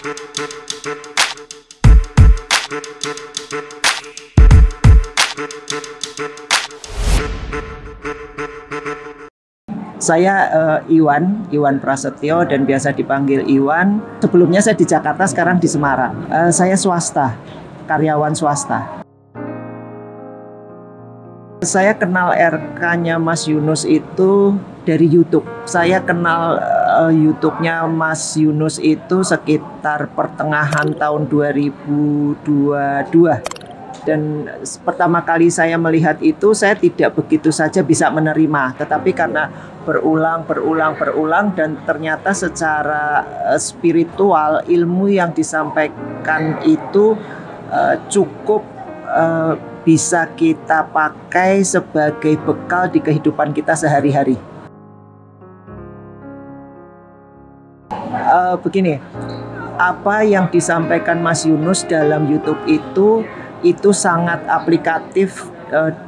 Saya Iwan Prasetyo dan biasa dipanggil Iwan. Sebelumnya saya di Jakarta, sekarang di Semarang. Saya swasta, karyawan swasta. Saya kenal RK-nya Mas Yunus itu dari YouTube. Saya kenal YouTube-nya Mas Yunus itu sekitar pertengahan tahun 2022. Dan pertama kali saya melihat itu, saya tidak begitu saja bisa menerima. Tetapi karena berulang dan ternyata secara spiritual, ilmu yang disampaikan itu cukup bisa kita pakai sebagai bekal di kehidupan kita sehari-hari. Begini, apa yang disampaikan Mas Yunus dalam YouTube itu sangat aplikatif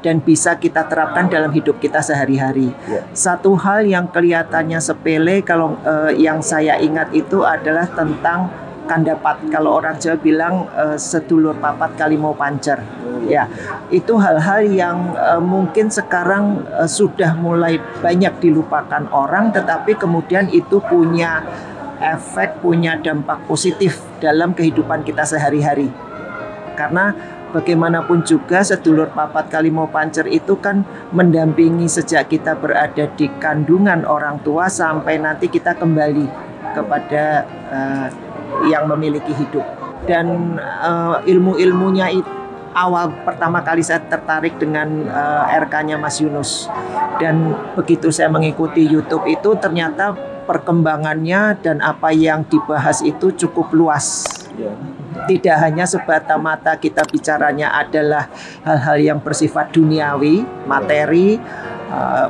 dan bisa kita terapkan dalam hidup kita sehari-hari. Satu hal yang kelihatannya sepele, kalau yang saya ingat itu adalah tentang kandapat. Kalau orang Jawa bilang sedulur papat kali mau pancer. Ya, itu hal-hal yang mungkin sekarang sudah mulai banyak dilupakan orang, tetapi kemudian itu punya efek, punya dampak positif dalam kehidupan kita sehari-hari. Karena bagaimanapun juga sedulur papat kali mau pancer itu kan mendampingi sejak kita berada di kandungan orang tua sampai nanti kita kembali kepada yang memiliki hidup. Dan ilmu-ilmunya itu awal pertama kali saya tertarik dengan RK-nya Mas Yunus. Dan begitu saya mengikuti YouTube itu ternyata perkembangannya dan apa yang dibahas itu cukup luas. Tidak hanya semata-mata kita bicaranya adalah hal-hal yang bersifat duniawi, materi,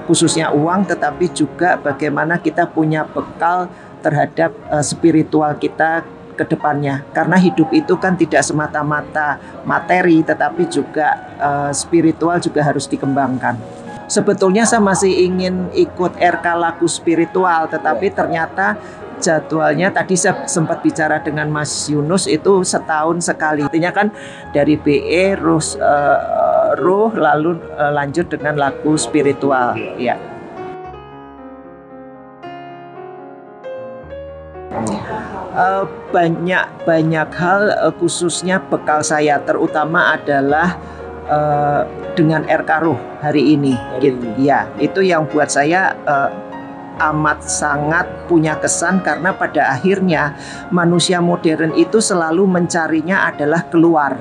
khususnya uang, tetapi juga bagaimana kita punya bekal terhadap spiritual kita ke depannya. Karena hidup itu kan tidak semata-mata materi, tetapi juga spiritual juga harus dikembangkan. Sebetulnya saya masih ingin ikut RK Laku Spiritual, tetapi ternyata jadwalnya tadi saya sempat bicara dengan Mas Yunus itu setahun sekali. Artinya kan dari BE ruh lalu lanjut dengan Laku Spiritual. Ya. Banyak hal, khususnya bekal saya terutama adalah dengan RK Ruh hari ini. Ya, itu yang buat saya amat sangat punya kesan, karena pada akhirnya manusia modern itu selalu mencarinya adalah keluar.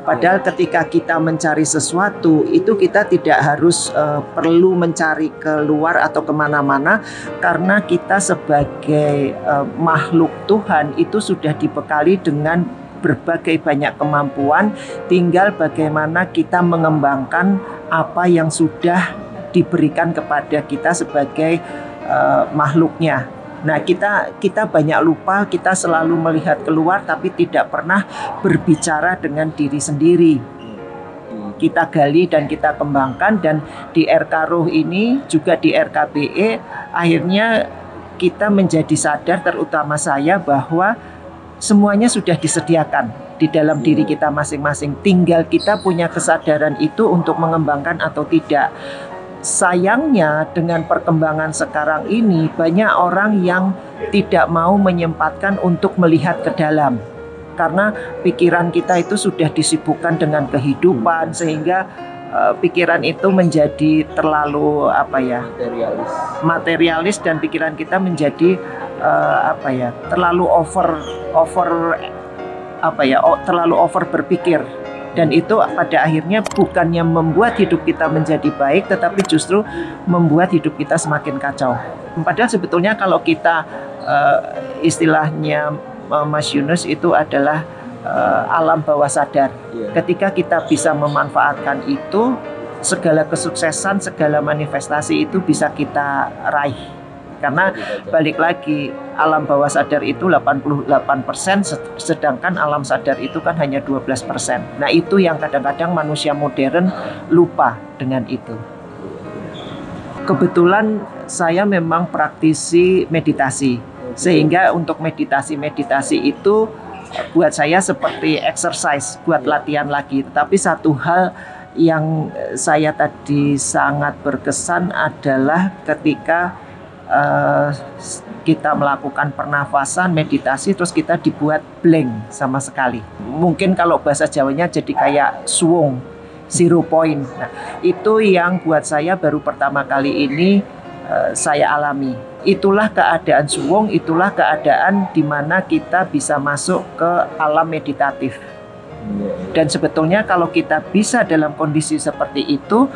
Padahal ketika kita mencari sesuatu itu kita tidak harus perlu mencari keluar atau kemana-mana, karena kita sebagai makhluk Tuhan itu sudah dibekali dengan berbagai banyak kemampuan, tinggal bagaimana kita mengembangkan apa yang sudah diberikan kepada kita sebagai makhluknya. Nah, kita banyak lupa, kita selalu melihat keluar tapi tidak pernah berbicara dengan diri sendiri. Kita gali dan kita kembangkan, dan di RK Ruh ini juga di RKBE akhirnya kita menjadi sadar, terutama saya, bahwa semuanya sudah disediakan di dalam diri kita masing-masing. Tinggal kita punya kesadaran itu untuk mengembangkan atau tidak. Sayangnya dengan perkembangan sekarang ini banyak orang yang tidak mau menyempatkan untuk melihat ke dalam. Karena pikiran kita itu sudah disibukkan dengan kehidupan, sehingga pikiran itu menjadi terlalu materialis, dan pikiran kita menjadi terlalu terlalu over berpikir. Dan itu pada akhirnya bukannya membuat hidup kita menjadi baik, tetapi justru membuat hidup kita semakin kacau. Padahal sebetulnya kalau kita istilahnya Mas Yunus itu adalah alam bawah sadar. Ketika kita bisa memanfaatkan itu, segala kesuksesan, segala manifestasi itu bisa kita raih. Karena balik lagi, alam bawah sadar itu 88%, sedangkan alam sadar itu kan hanya 12%. Nah, itu yang kadang-kadang manusia modern lupa dengan itu. Kebetulan saya memang praktisi meditasi. Sehingga untuk meditasi itu buat saya seperti exercise, buat latihan lagi. Tetapi satu hal yang saya tadi sangat berkesan adalah ketika kita melakukan pernafasan, meditasi, terus kita dibuat blank sama sekali. Mungkin kalau bahasa Jawanya jadi kayak suwung, 0 point. Nah, itu yang buat saya baru pertama kali ini saya alami. Itulah keadaan suwung, itulah keadaan di mana kita bisa masuk ke alam meditatif. Dan sebetulnya kalau kita bisa dalam kondisi seperti itu,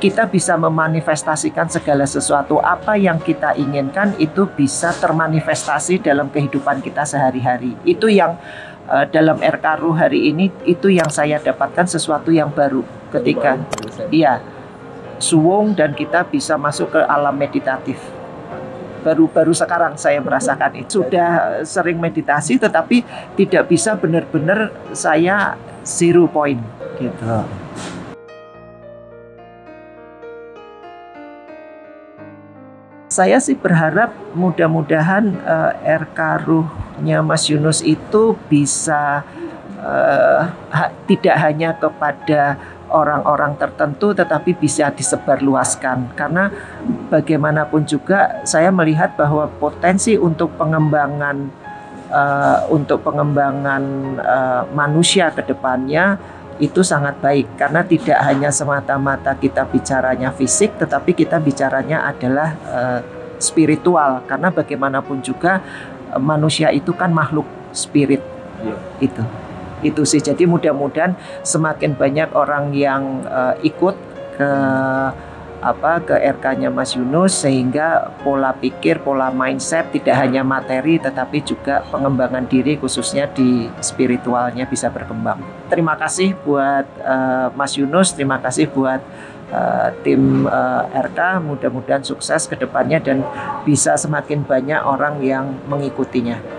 kita bisa memanifestasikan segala sesuatu. Apa yang kita inginkan itu bisa termanifestasi dalam kehidupan kita sehari-hari. Itu yang dalam RK Ruh hari ini, itu yang saya dapatkan sesuatu yang baru ketika suwung dan kita bisa masuk ke alam meditatif. Baru sekarang saya merasakan itu. Sudah sering meditasi tetapi tidak bisa benar-benar saya 0 point gitu. Saya sih berharap mudah-mudahan RK Ruhnya Mas Yunus itu bisa tidak hanya kepada orang-orang tertentu tetapi bisa disebarluaskan, karena bagaimanapun juga saya melihat bahwa potensi untuk pengembangan manusia ke depannya itu sangat baik, karena tidak hanya semata-mata kita bicaranya fisik tetapi kita bicaranya adalah spiritual, karena bagaimanapun juga manusia itu kan makhluk spirit. Itu sih. Jadi mudah-mudahan semakin banyak orang yang ikut ke RK-nya Mas Yunus, sehingga pola pikir, pola mindset tidak hanya materi tetapi juga pengembangan diri khususnya di spiritualnya bisa berkembang. Terima kasih buat Mas Yunus, terima kasih buat tim RK, mudah-mudahan sukses ke depannya dan bisa semakin banyak orang yang mengikutinya.